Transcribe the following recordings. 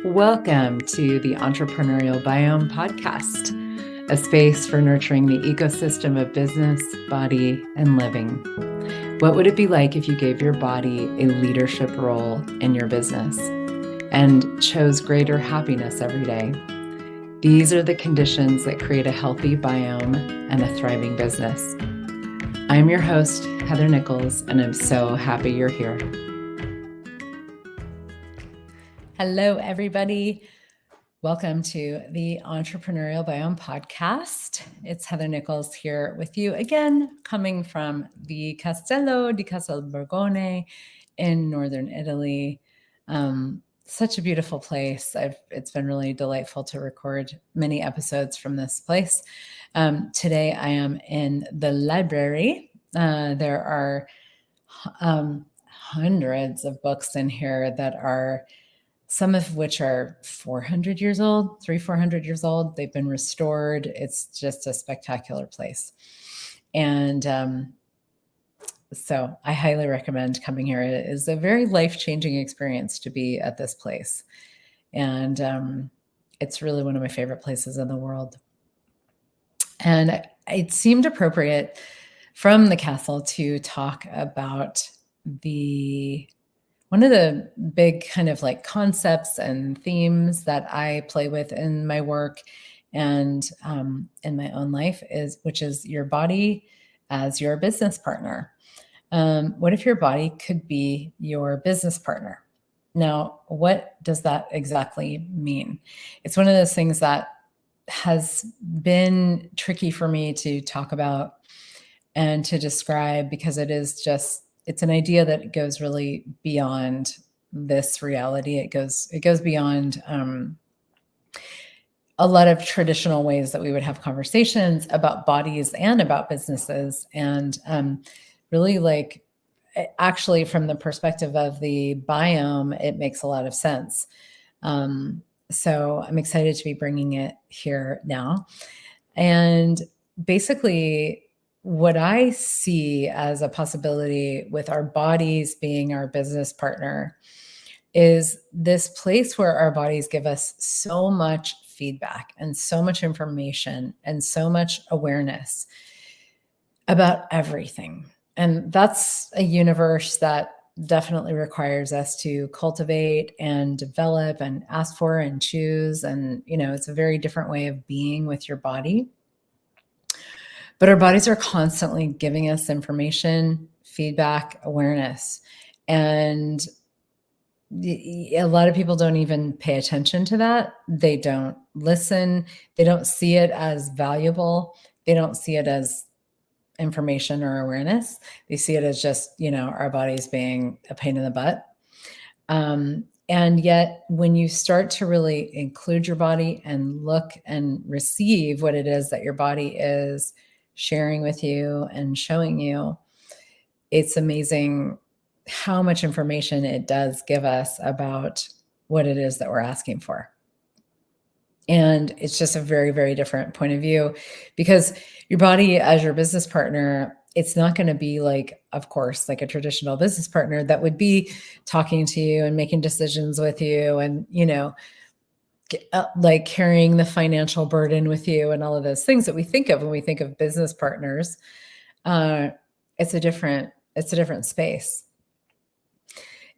Welcome to the Entrepreneurial Biome podcast, a space for nurturing the ecosystem of business, body, and living. What would it be like if you gave your body a leadership role in your business and chose greater happiness every day? These are the conditions that create a healthy biome and a thriving business. I'm your host, Heather Nichols, and I'm so happy you're here. Hello, everybody. Welcome to the Entrepreneurial Biome podcast. It's Heather Nichols here with you again, coming from the Castello di Casalborgone in northern Italy. Such a beautiful place. It's been really delightful to record many episodes from this place. Today I am in the library. There are hundreds of books in here that are some of which are 400 years old, 400 years old. They've been restored. It's just a spectacular place. And so I highly recommend coming here. It is a very life-changing experience to be at this place. And it's really one of my favorite places in the world. And it seemed appropriate from the castle to talk about one of the big kind of like concepts and themes that I play with in my work and in my own life which is your body as your business partner. What if your body could be your business partner? Now, what does that exactly mean? It's one of those things that has been tricky for me to talk about and to describe because it's an idea that goes really beyond this reality. It goes beyond a lot of traditional ways that we would have conversations about bodies and about businesses. And really, like, actually, from the perspective of the biome, it makes a lot of sense. So I'm excited to be bringing it here now. And basically, what I see as a possibility with our bodies being our business partner is this place where our bodies give us so much feedback and so much information and so much awareness about everything. And that's a universe that definitely requires us to cultivate and develop and ask for and choose. And, it's a very different way of being with your body. But our bodies are constantly giving us information, feedback, awareness. And a lot of people don't even pay attention to that. They don't listen. They don't see it as valuable. They don't see it as information or awareness. They see it as just, our bodies being a pain in the butt. And yet, when you start to really include your body and look and receive what it is that your body is sharing with you and showing you, it's amazing how much information it does give us about what it is that we're asking for. And it's just a very, very different point of view because your body as your business partner, it's not going to be like, of course, like a traditional business partner that would be talking to you and making decisions with you and, like carrying the financial burden with you and all of those things that we think of when we think of business partners. It's a different space.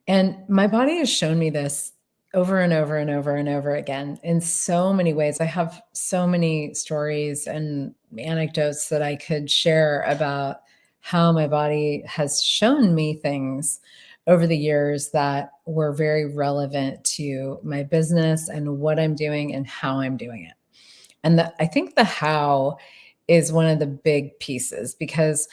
And my body has shown me this over and over and over and over again in so many ways. I have so many stories and anecdotes that I could share about how my body has shown me things over the years that were very relevant to my business and what I'm doing and how I'm doing it. And I think the how is one of the big pieces because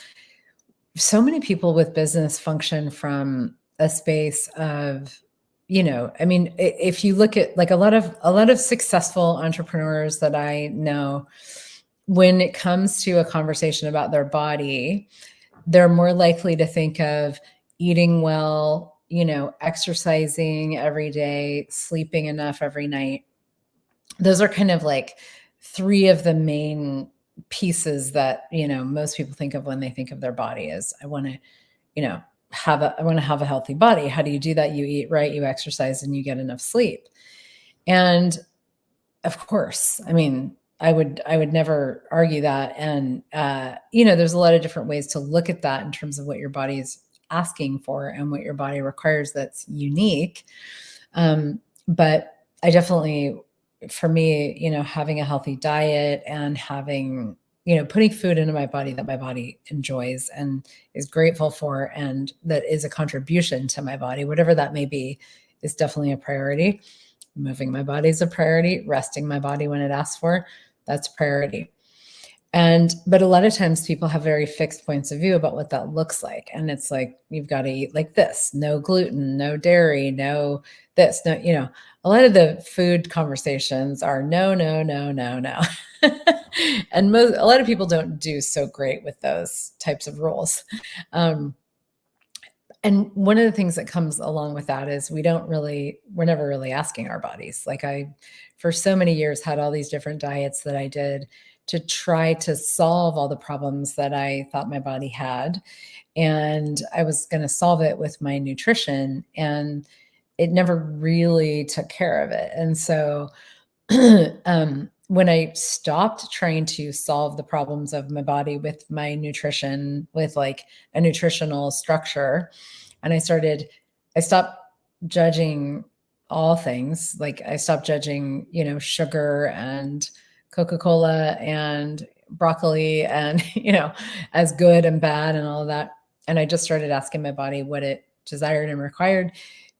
so many people with business function from a space of, if you look at like a lot of successful entrepreneurs that I know, when it comes to a conversation about their body, they're more likely to think of eating well, exercising every day, sleeping enough every night. Those are kind of like three of the main pieces that, most people think of when they think of their body is I want to have a healthy body. How do you do that? You eat right, you exercise, and you get enough sleep. And of course, I mean, I would never argue that. And, there's a lot of different ways to look at that in terms of what your body is asking for and what your body requires that's unique. But I definitely, for me, having a healthy diet and having, putting food into my body that my body enjoys and is grateful for, and that is a contribution to my body, whatever that may be, is definitely a priority. Moving my body is a priority. Resting my body when it asks for, that's a priority. But a lot of times people have very fixed points of view about what that looks like. And it's like, you've got to eat like this, no gluten, no dairy, no this, no, a lot of the food conversations are no, no, no, no, no. And a lot of people don't do so great with those types of rules. And one of the things that comes along with that is we're never really asking our bodies. Like for so many years, had all these different diets that I did to try to solve all the problems that I thought my body had. And I was going to solve it with my nutrition, and it never really took care of it. And so when I stopped trying to solve the problems of my body with my nutrition, with like a nutritional structure, and I stopped judging all things. Like I stopped judging, sugar and Coca-Cola and broccoli and, as good and bad and all of that. And I just started asking my body what it desired and required.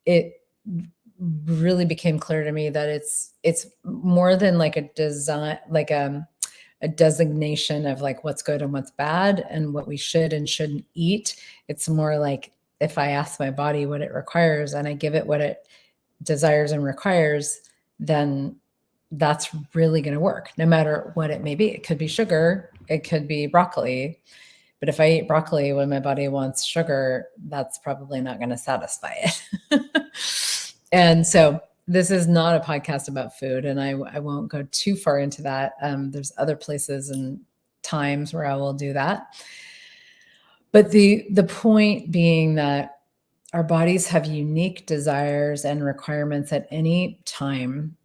It really became clear to me that it's more than like a design, like a designation of like what's good and what's bad and what we should and shouldn't eat. It's more like, if I ask my body what it requires and I give it what it desires and requires, then that's really going to work no matter what it may be. It could be sugar, it could be broccoli. But if I eat broccoli when my body wants sugar, that's probably not going to satisfy it. And so this is not a podcast about food, and I won't go too far into that. There's other places and times where I will do that. But the point being that our bodies have unique desires and requirements at any time.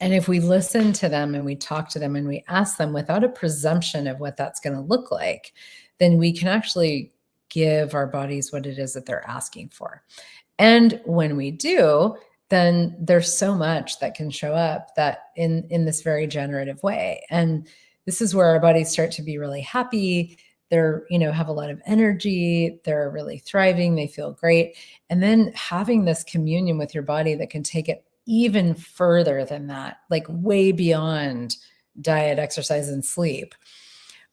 And if we listen to them and we talk to them and we ask them without a presumption of what that's going to look like, then we can actually give our bodies what it is that they're asking for. And when we do, then there's so much that can show up that in this very generative way. And this is where our bodies start to be really happy. They're, have a lot of energy. They're really thriving. They feel great. And then having this communion with your body that can take it even further than that, like way beyond diet, exercise, and sleep,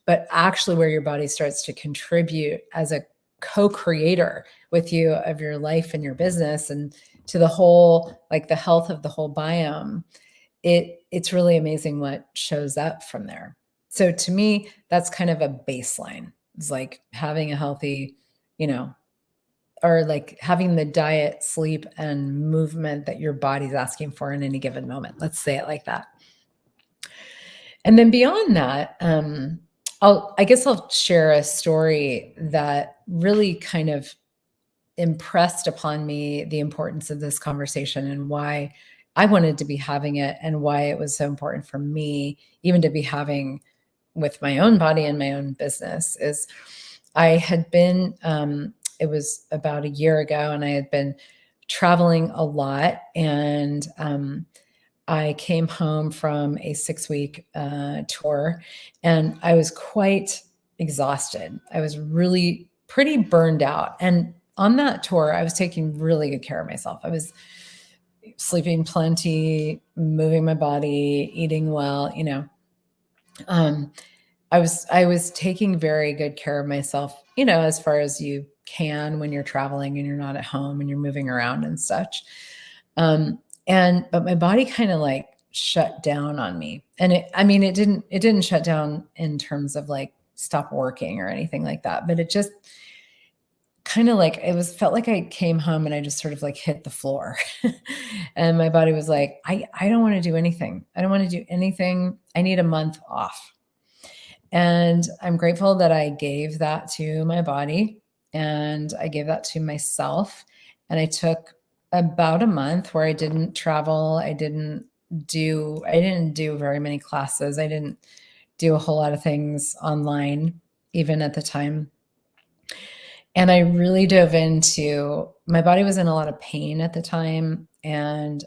but actually where your body starts to contribute as a co-creator with you of your life and your business and to the whole, like the health of the whole biome. It's really amazing what shows up from there. So to me, that's kind of a baseline. It's like having a healthy, or like having the diet, sleep, and movement that your body's asking for in any given moment. Let's say it like that. And then beyond that, I guess I'll share a story that really kind of impressed upon me the importance of this conversation and why I wanted to be having it and why it was so important for me even to be having with my own body and my own business. Is I had been, it was about a year ago, and I had been traveling a lot, and I came home from a 6-week tour, and I was quite exhausted. I was really pretty burned out. And on that tour, I was taking really good care of myself. I was sleeping plenty, moving my body, eating well, I was taking very good care of myself, as far as you can when you're traveling and you're not at home and you're moving around and such. But my body kind of like shut down on me. And it didn't shut down in terms of like stop working or anything like that, but it just kind of like, felt like I came home and I just sort of like hit the floor. And my body was like, I don't want to do anything. I don't want to do anything. I need a month off. And I'm grateful that I gave that to my body and I gave that to myself. And I took about a month where I didn't travel. I didn't do very many classes. I didn't do a whole lot of things online, even at the time. And I really dove into, my body was in a lot of pain at the time. And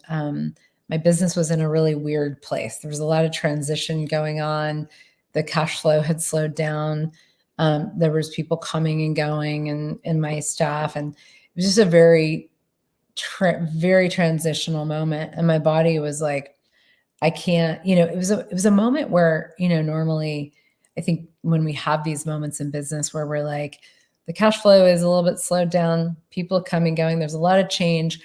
my business was in a really weird place. There was a lot of transition going on. The cash flow had slowed down. There was people coming and going and in my staff. And it was just a very, very transitional moment. And my body was like, I can't, it was a moment where, normally I think when we have these moments in business where we're like, the cash flow is a little bit slowed down, people coming, going, there's a lot of change.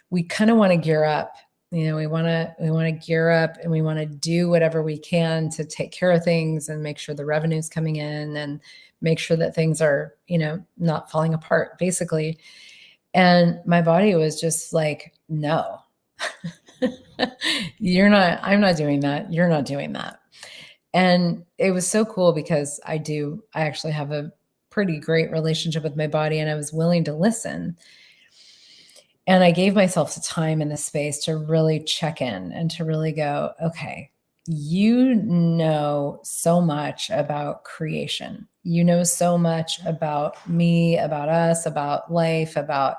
We kind of want to gear up. We want to gear up and we want to do whatever we can to take care of things and make sure the revenue's coming in and make sure that things are, not falling apart, basically. And my body was just like, no. I'm not doing that. You're not doing that. And it was so cool because I actually have a pretty great relationship with my body and I was willing to listen. And I gave myself the time and the space to really check in and to really go, okay, you know so much about creation. You know so much about me, about us, about life, about,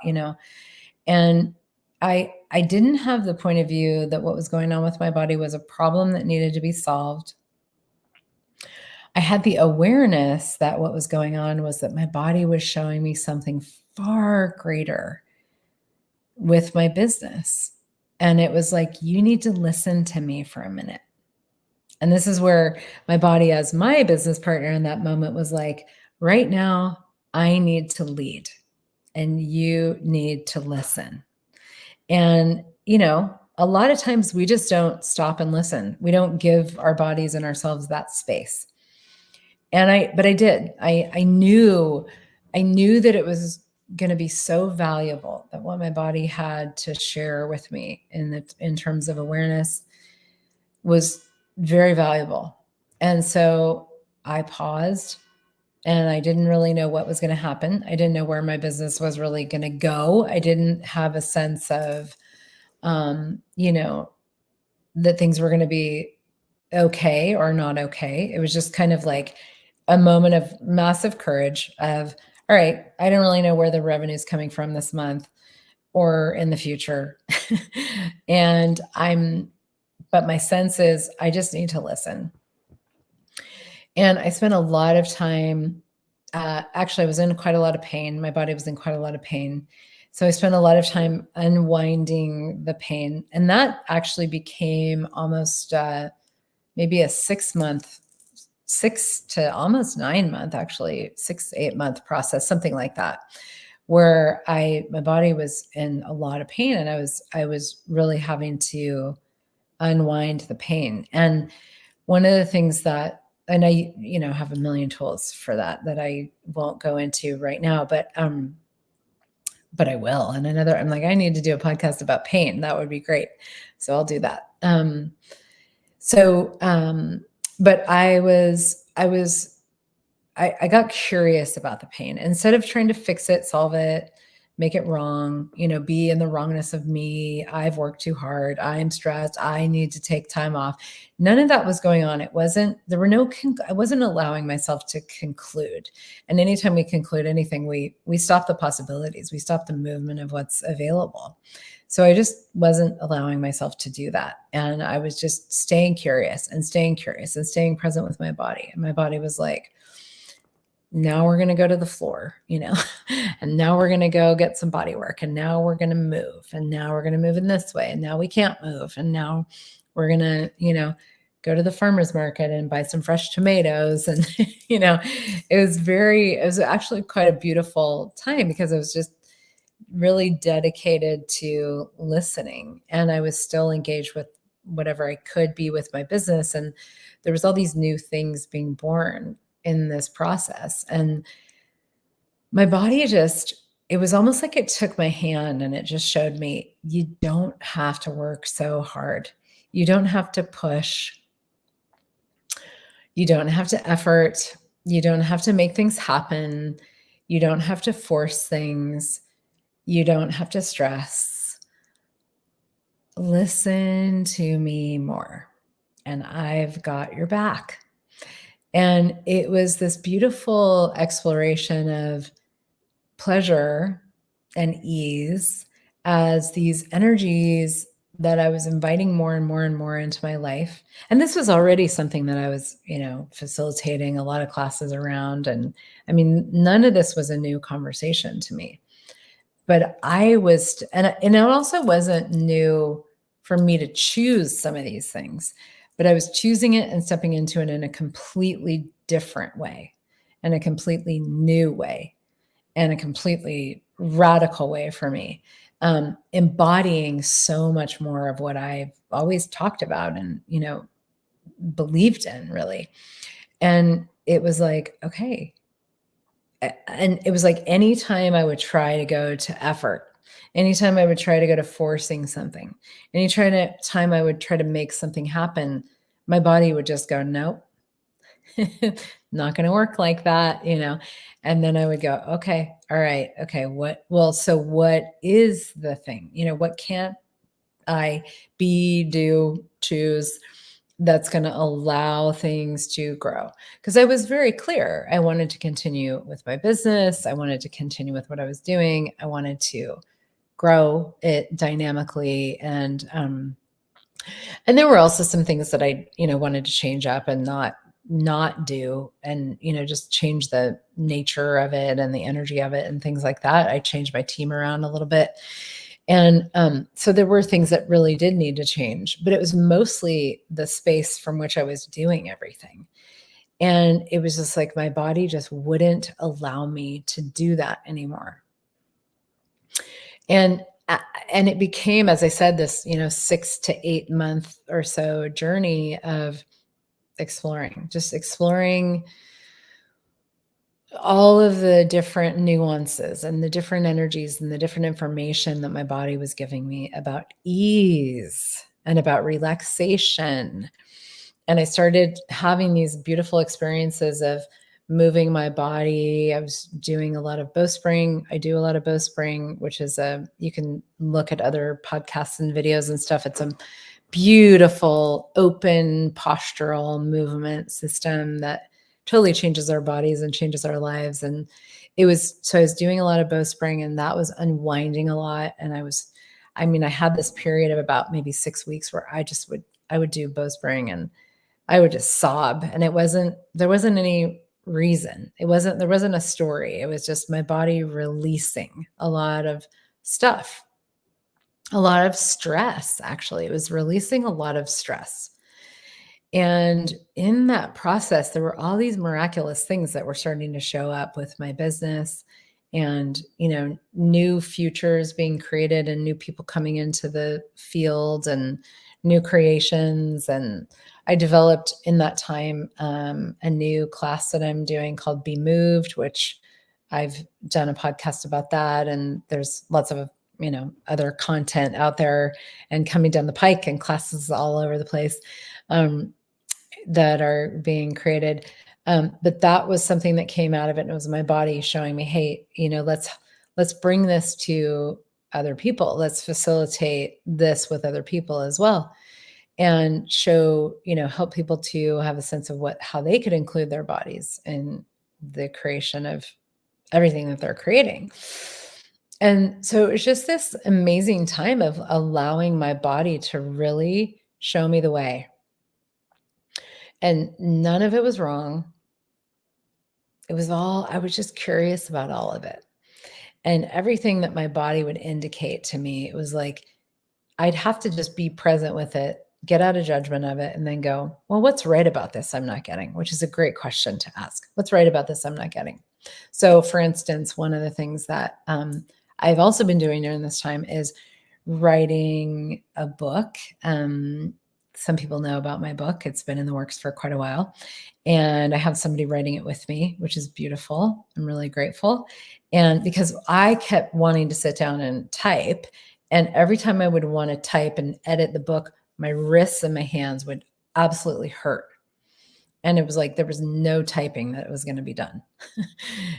and I didn't have the point of view that what was going on with my body was a problem that needed to be solved. I had the awareness that what was going on was that my body was showing me something far greater with my business. And it was like, you need to listen to me for a minute. And this is where my body, as my business partner in that moment, was like, right now, I need to lead and you need to listen. And, a lot of times we just don't stop and listen. We don't give our bodies and ourselves that space. But I did. I knew that it was going to be so valuable, that what my body had to share with me in terms of awareness was very valuable. And so I paused and I didn't really know what was going to happen. I didn't know where my business was really going to go. I didn't have a sense of, that things were going to be okay or not okay. It was just kind of like a moment of massive courage of, all right, I don't really know where the revenue is coming from this month or in the future. But my sense is I just need to listen. And I spent a lot of time, actually I was in quite a lot of pain. My body was in quite a lot of pain. So I spent a lot of time unwinding the pain. And that actually became almost maybe a 6 to almost 9 month, actually 6 to 8 month process, something like that, where my body was in a lot of pain and I was really having to unwind the pain. And one of the things that, and I, have a million tools for that I won't go into right now, but I will. And I'm like, I need to do a podcast about pain. That would be great. So I'll do that. But I got curious about the pain. Instead of trying to fix it, solve it, make it wrong, be in the wrongness of me. I've worked too hard. I'm stressed. I need to take time off. None of that was going on. I wasn't allowing myself to conclude. And anytime we conclude anything, we stop the possibilities. We stop the movement of what's available. So I just wasn't allowing myself to do that. And I was just staying curious and staying present with my body. And my body was like, now we're going to go to the floor, and now we're going to go get some body work. And now we're going to move. And now we're going to move in this way. And now we can't move. And now we're going to, go to the farmer's market and buy some fresh tomatoes. And, it was actually quite a beautiful time because I was just really dedicated to listening. And I was still engaged with whatever I could be with my business. And there was all these new things being born in this process. And my body it was almost like it took my hand and it just showed me, you don't have to work so hard. You don't have to push. You don't have to effort. You don't have to make things happen. You don't have to force things. You don't have to stress. listen to me more, and I've got your back. And it was this beautiful exploration of pleasure and ease as these energies that I was inviting more and more and more into my life. And this was already something that I was, facilitating a lot of classes around. And I mean, none of this was a new conversation to me. But I was, and it also wasn't new for me to choose some of these things, but I was choosing it and stepping into it in a completely different way, and a completely new way, and a completely radical way for me, embodying so much more of what I've always talked about and, believed in, really. And it was like, okay. And it was like anytime I would try to go to effort, anytime I would try to go to forcing something, time I would try to make something happen, my body would just go, nope, not going to work like that, And then I would go, okay, all right, okay, so what is the thing? What can't I be, do, choose that's going to allow things to grow? Because I was very clear. I wanted to continue with my business. I wanted to continue with what I was doing. I wanted to grow it dynamically. And there were also some things that I, wanted to change up and not do, and, just change the nature of it and the energy of it and things like that. I changed my team around a little bit. And so there were things that really did need to change, but it was mostly the space from which I was doing everything. And it was just like my body just wouldn't allow me to do that anymore. And and it became, as I said, this 6 to 8 month or so journey of just exploring all of the different nuances and the different energies and the different information that my body was giving me about ease and about relaxation. And I started having these beautiful experiences of moving my body. I was doing a lot of Bowspring. I do a lot of Bowspring, which is you can look at other podcasts and videos and stuff. It's a beautiful, open postural movement system that totally changes our bodies and changes our lives. And I was doing a lot of Bowspring, and that was unwinding a lot. And I had this period of about maybe 6 weeks where I would do Bowspring and I would just sob. And there wasn't any reason. There wasn't a story. It was just my body releasing a lot of stuff, a lot of stress. Actually, it was releasing a lot of stress. And in that process, there were all these miraculous things that were starting to show up with my business, and, new futures being created and new people coming into the field and new creations. And I developed in that time a new class that I'm doing called Be Moved, which I've done a podcast about that. And there's lots of, other content out there and coming down the pike, and classes all over the place. That are being created. But that was something that came out of it. And it was my body showing me, hey, let's bring this to other people. Let's facilitate this with other people as well. And help people to have a sense of how they could include their bodies in the creation of everything that they're creating. And so it was just this amazing time of allowing my body to really show me the way. And none of it was wrong. I was just curious about all of it. And everything that my body would indicate to me, it was like, I'd have to just be present with it, get out of judgment of it, and then go, well, what's right about this I'm not getting? Which is a great question to ask. What's right about this I'm not getting? So for instance, one of the things that I've also been doing during this time is writing a book. Some people know about my book. It's been in the works for quite a while. And I have somebody writing it with me, which is beautiful. I'm really grateful. And because I kept wanting to sit down and type, and every time I would want to type and edit the book, my wrists and my hands would absolutely hurt. And it was like there was no typing that was going to be done.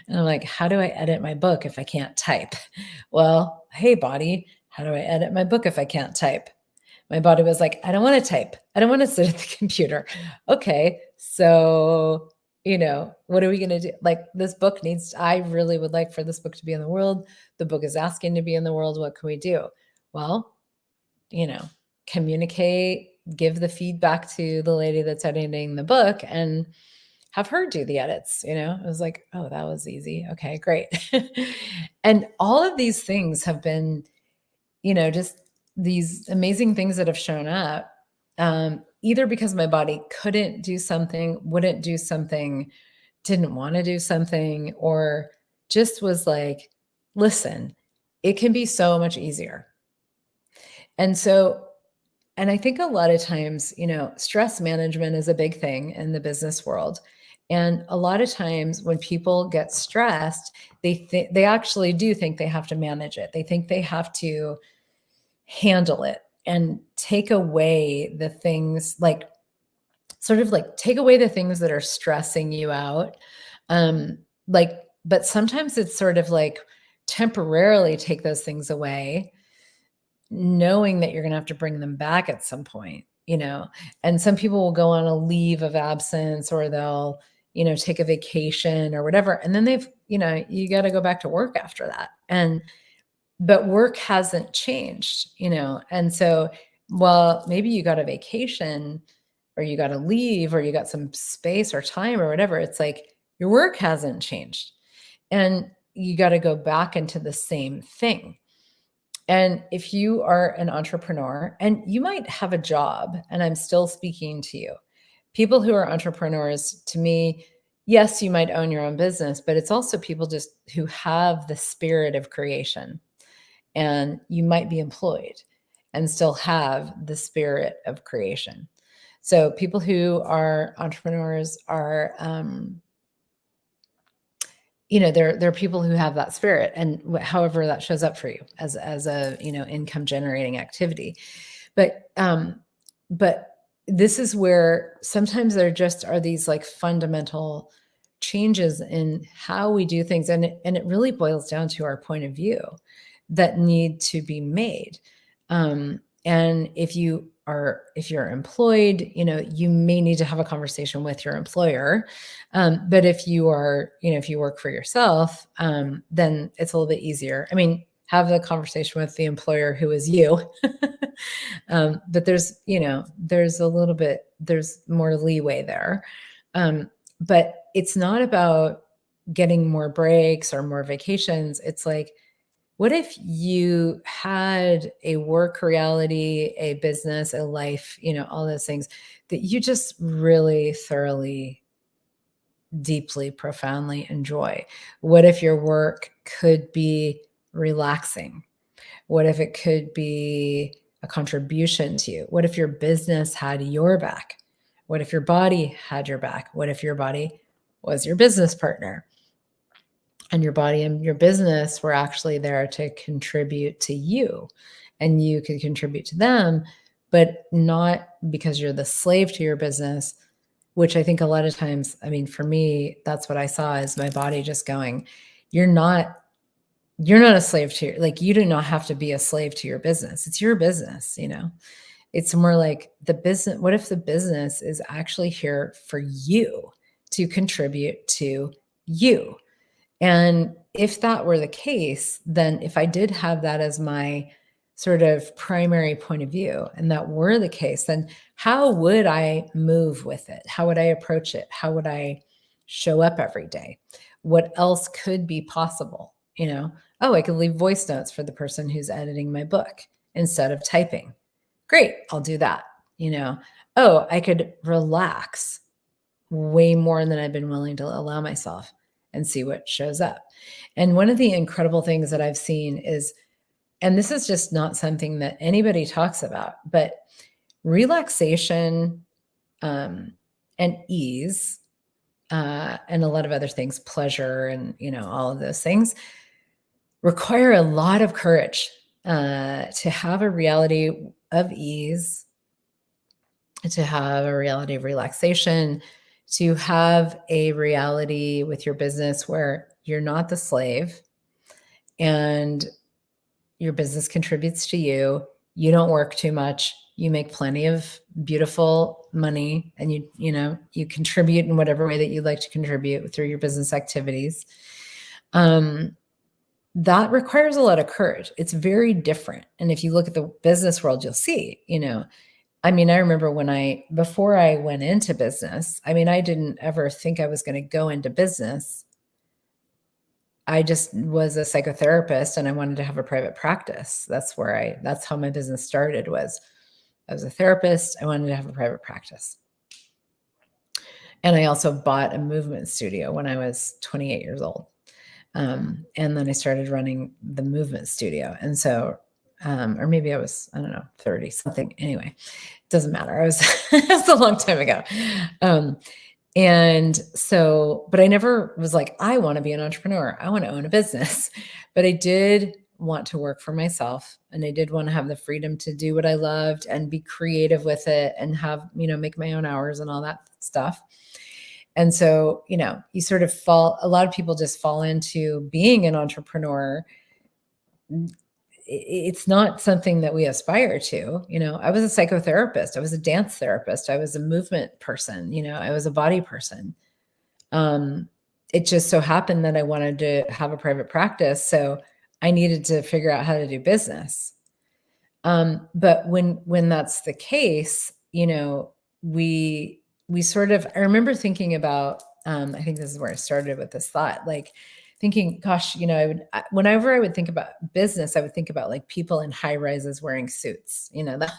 And I'm like, how do I edit my book if I can't type? Well, hey, body, how do I edit my book if I can't type? My body was like, I don't want to type. I don't want to sit at the computer. Okay. So, what are we going to do? Like, this book I really would like for this book to be in the world. The book is asking to be in the world. What can we do? Well, communicate, give the feedback to the lady that's editing the book and have her do the edits. It was like, oh, that was easy. Okay, great. And all of these things have been, just these amazing things that have shown up, either because my body couldn't do something, wouldn't do something, didn't want to do something, or just was like, listen, it can be so much easier. And I think a lot of times, stress management is a big thing in the business world. And a lot of times when people get stressed, they actually do think they have to manage it. They think they have to handle it and take away the things, like sort of like take away the things that are stressing you out. But sometimes it's sort of like temporarily take those things away, knowing that you're going to have to bring them back at some point, and some people will go on a leave of absence, or they'll, take a vacation or whatever. And then you got to go back to work after that. But work hasn't changed, and so, well, maybe you got a vacation or you got a leave or you got some space or time or whatever. It's like your work hasn't changed and you got to go back into the same thing. And if you are an entrepreneur, and you might have a job, and I'm still speaking to you, people who are entrepreneurs, to me, yes, you might own your own business, but it's also people just who have the spirit of creation. And you might be employed and still have the spirit of creation. So people who are entrepreneurs are, they're people who have that spirit, and however that shows up for you as a, income generating activity. But this is where sometimes there just are these like fundamental changes in how we do things. And it really boils down to our point of view that need to be made. And if you're employed, you may need to have a conversation with your employer. But if you work for yourself, then it's a little bit easier. I mean, have the conversation with the employer who is you. But there's more leeway there. But it's not about getting more breaks or more vacations. It's like, what if you had a work reality, a business, a life, all those things that you just really thoroughly, deeply, profoundly enjoy? What if your work could be relaxing? What if it could be a contribution to you? What if your business had your back? What if your body had your back? What if your body was your business partner? And your body and your business were actually there to contribute to you, and you could contribute to them, but not because you're the slave to your business, which I think a lot of times, I mean, for me, that's what I saw, is my body just going, you're not a slave to like, you do not have to be a slave to your business. It's your business, It's more like the business. What if the business is actually here for you to contribute to you? And if that were the case, then if I did have that as my sort of primary point of view, and that were the case, then how would I move with it? How would I approach it? How would I show up every day? What else could be possible? Oh, I could leave voice notes for the person who's editing my book instead of typing. Great, I'll do that. Oh, I could relax way more than I've been willing to allow myself and see what shows up. And one of the incredible things that I've seen is, and this is just not something that anybody talks about, but relaxation, and ease, and a lot of other things, pleasure, and all of those things require a lot of courage, to have a reality of ease, to have a reality of relaxation, to have a reality with your business where you're not the slave and your business contributes to you. You don't work too much. you make plenty of beautiful money, and you contribute in whatever way that you'd like to contribute through your business activities. That requires a lot of courage. It's very different. And if you look at the business world, you'll see, I remember before I went into business, I didn't ever think I was going to go into business. I just was a psychotherapist and I wanted to have a private practice. That's how my business started. I was a therapist. I wanted to have a private practice. And I also bought a movement studio when I was 28 years old. And then I started running the movement studio. And so, or maybe I was, 30 something. Anyway, it doesn't matter. It was a long time ago. And so, but I never was like, I want to be an entrepreneur. I want to own a business. But I did want to work for myself. And I did want to have the freedom to do what I loved and be creative with it and have, make my own hours and all that stuff. And so, you sort of a lot of people just fall into being an entrepreneur. It's not something that we aspire to. I was a psychotherapist. I was a dance therapist. I was a movement person. I was a body person. It just so happened that I wanted to have a private practice. So I needed to figure out how to do business. But when that's the case, we sort of, I remember thinking about, I think this is where I started with this thought, like thinking, gosh, whenever I would think about business, I would think about like people in high rises wearing suits. That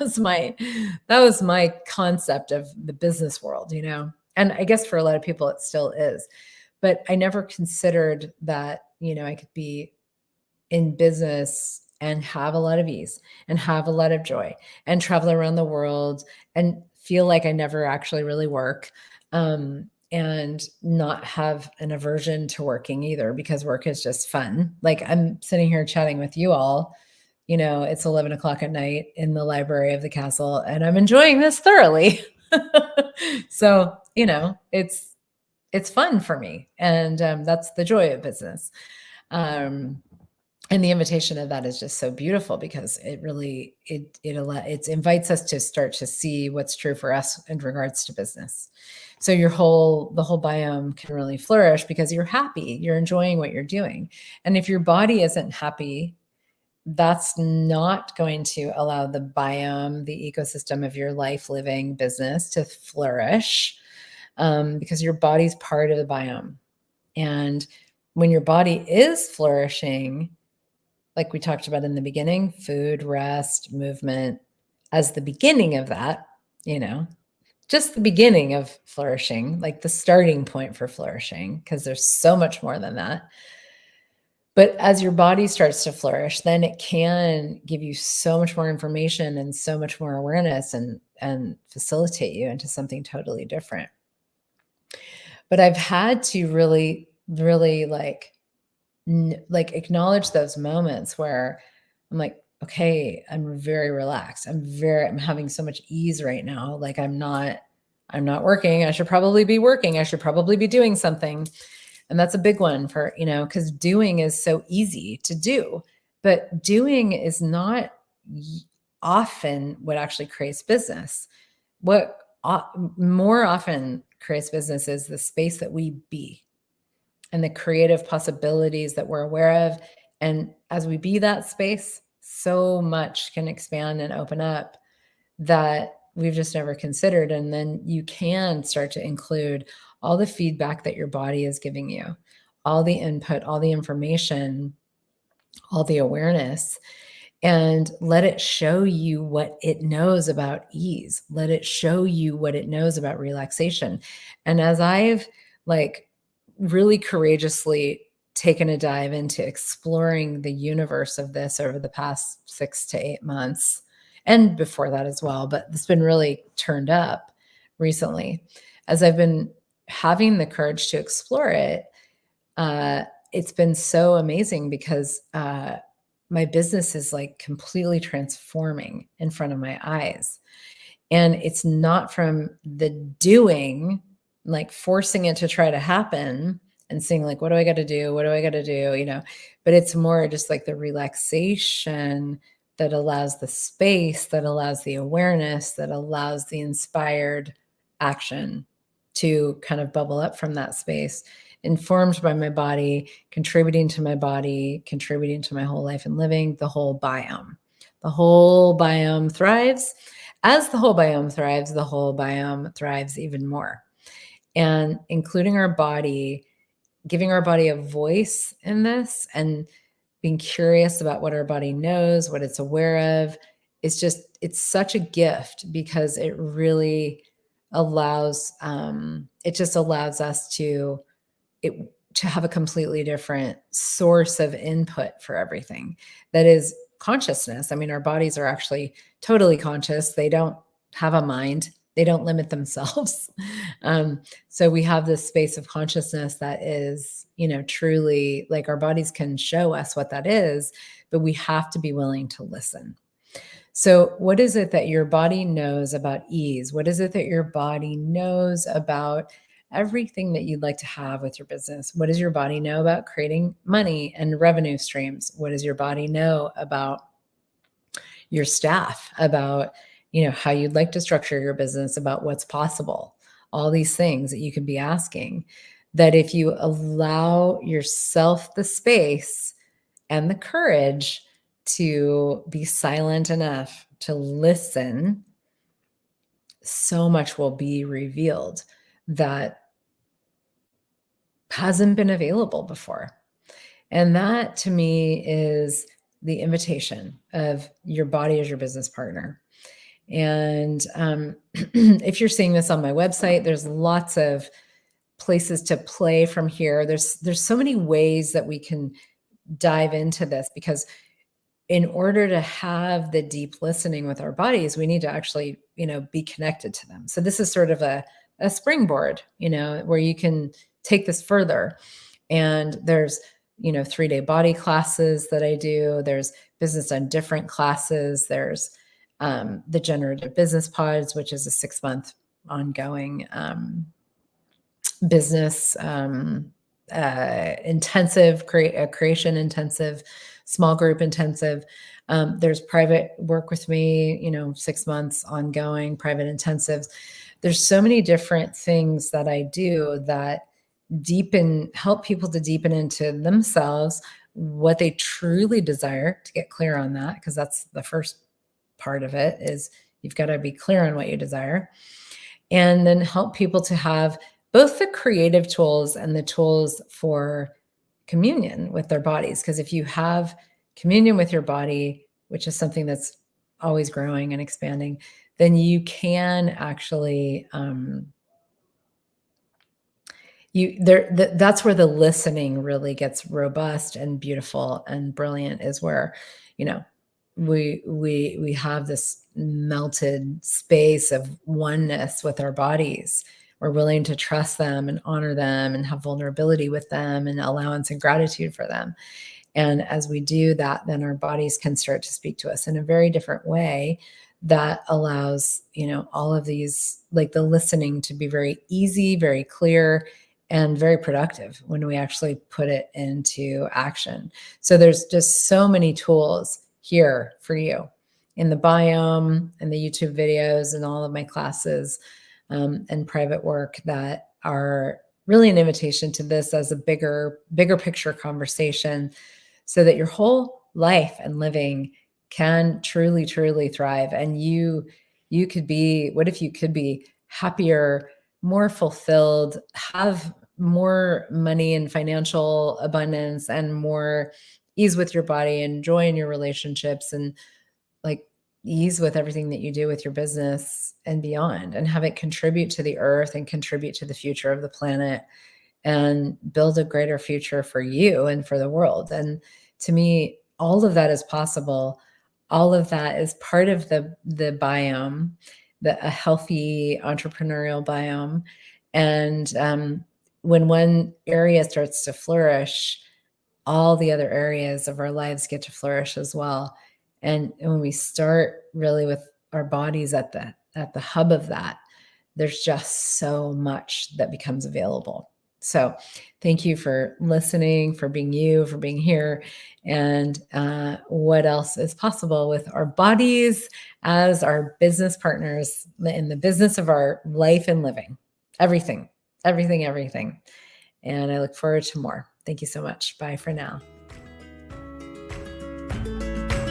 was my concept of the business world, and I guess for a lot of people it still is, but I never considered that, I could be in business and have a lot of ease and have a lot of joy and travel around the world and feel like I never actually really work, and not have an aversion to working either, because work is just fun. Like I'm sitting here chatting with you all, it's 11 o'clock at night in the library of the castle and I'm enjoying this thoroughly. So, it's fun for me. And that's the joy of business. And the invitation of that is just so beautiful, because it really, it invites us to start to see what's true for us in regards to business. So the whole biome can really flourish because you're happy, you're enjoying what you're doing. And if your body isn't happy, that's not going to allow the biome, the ecosystem of your life, living business to flourish, because your body's part of the biome. And when your body is flourishing, like we talked about in the beginning, food, rest, movement, as the beginning of that, just the beginning of flourishing, like the starting point for flourishing, because there's so much more than that. But as your body starts to flourish, then it can give you so much more information and so much more awareness and facilitate you into something totally different. But I've had to really, really like acknowledge those moments where I'm like, okay, I'm very relaxed. I'm having so much ease right now. Like I'm not working. I should probably be working. I should probably be doing something. And that's a big one for, because doing is so easy to do, but doing is not often what actually creates business. What more often creates business is the space that we be and the creative possibilities that we're aware of. And as we be that space, so much can expand and open up that we've just never considered. And then you can start to include all the feedback that your body is giving you, all the input, all the information, all the awareness, and let it show you what it knows about ease. Let it show you what it knows about relaxation. And as I've really courageously taken a dive into exploring the universe of this over the past 6 to 8 months, and before that as well, but it's been really turned up recently as I've been having the courage to explore it. It's been so amazing because my business is like completely transforming in front of my eyes. And it's not from the doing, like forcing it to try to happen and saying like, what do I got to do? What do I got to do? But it's more just like the relaxation that allows the space, that allows the awareness, that allows the inspired action to kind of bubble up from that space, informed by my body, contributing to my body, contributing to my whole life and living, the whole biome. The whole biome thrives. As the whole biome thrives even more. And including our body, giving our body a voice in this, and being curious about what our body knows, what it's aware of, it's such a gift, because it really allows, it just allows us it, to have a completely different source of input for everything. That is consciousness. I mean, our bodies are actually totally conscious. They don't have a mind. They don't limit themselves. So we have this space of consciousness that is, truly, like, our bodies can show us what that is, but we have to be willing to listen. So what is it that your body knows about ease? What is it that your body knows about everything that you'd like to have with your business? What does your body know about creating money and revenue streams? What does your body know about your staff, about, how you'd like to structure your business, about what's possible? All these things that you could be asking, that if you allow yourself the space and the courage to be silent enough to listen, so much will be revealed that hasn't been available before. And that, to me, is the invitation of your body as your business partner. And if you're seeing this on my website, there's lots of places to play from here. There's so many ways that we can dive into this, because in order to have the deep listening with our bodies, we need to actually, be connected to them. So this is sort of a springboard, where you can take this further. And there's, 3-day body classes that I do. There's business on different classes. There's the generative business pods, which is a 6-month ongoing business intensive, creation intensive, small group intensive. There's private work with me, 6 months ongoing, private intensives. There's so many different things that I do that help people to deepen into themselves, what they truly desire, to get clear on that, because that's the first part of it, is you've got to be clear on what you desire. And then help people to have both the creative tools and the tools for communion with their bodies. Because if you have communion with your body, which is something that's always growing and expanding, then you can actually, that's where the listening really gets robust and beautiful and brilliant, is where, we have this melted space of oneness with our bodies. We're willing to trust them and honor them and have vulnerability with them and allowance and gratitude for them. And as we do that, then our bodies can start to speak to us in a very different way that allows, all of these, like the listening, to be very easy, very clear, and very productive when we actually put it into action. So there's just so many tools here for you in the biome and the YouTube videos and all of my classes and private work that are really an invitation to this as a bigger picture conversation, so that your whole life and living can truly, truly thrive. And you could be, what if you could be happier, more fulfilled, have more money and financial abundance, and more ease with your body, and joy in your relationships, and like ease with everything that you do with your business and beyond, and have it contribute to the earth and contribute to the future of the planet, and build a greater future for you and for the world. And to me, all of that is possible. All of that is part of the biome, a healthy entrepreneurial biome. And when one area starts to flourish, all the other areas of our lives get to flourish as well. And when we start really with our bodies at the hub of that, there's just so much that becomes available. So thank you for listening, for being you, for being here. And what else is possible with our bodies as our business partners in the business of our life and living. Everything, everything, everything. And I look forward to more. Thank you so much. Bye for now.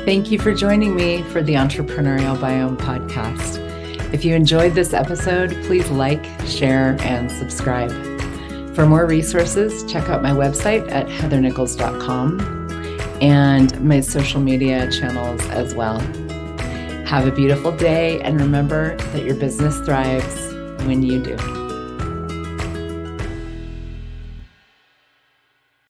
Thank you for joining me for the Entrepreneurial Biome podcast. If you enjoyed this episode, please like, share, and subscribe. For more resources, check out my website at heathernichols.com and my social media channels as well. Have a beautiful day, and remember that your business thrives when you do.